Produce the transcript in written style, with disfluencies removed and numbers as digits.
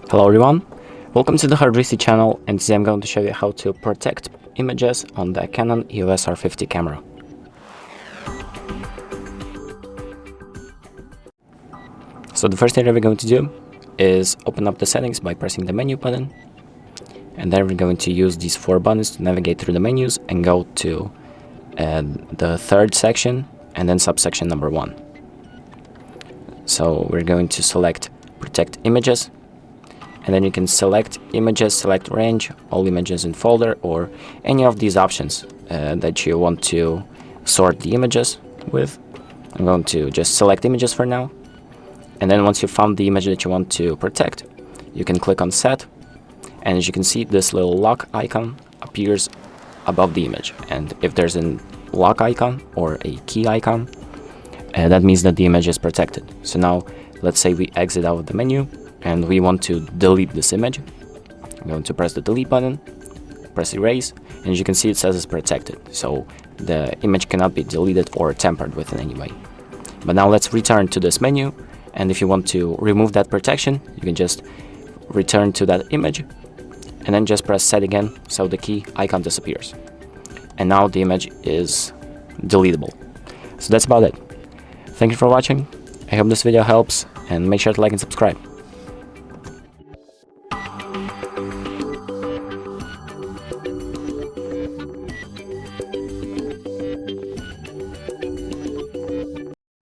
Hello everyone, welcome to the HardReset channel, and today I'm going to show you how to protect images on the Canon EOS R50 camera. So the first thing that we're going to do is open up the settings by pressing the menu button, and then we're going to use these four buttons to navigate through the menus and go to the third section and then subsection number 1. So we're going to select protect images, and then you can select images, select range, all images in folder, or any of these options that you want to sort the images with. I'm going to just select images for now, and then once you found the image that you want to protect, you can click on set, and as you can see, this little lock icon appears above the image, and if there's a lock icon or a key icon, that means that the image is protected. So now let's say we exit out of the menu and we want to delete this image. I'm going to press the delete button, press erase, and as you can see, it says it's protected, so the image cannot be deleted or tampered with in any way. But now let's return to this menu, and if you want to remove that protection, you can just return to that image and then just press set again, so the key icon disappears, and now the image is deletable. So that's about it. Thank you for watching. I hope this video helps, and make sure to like and subscribe.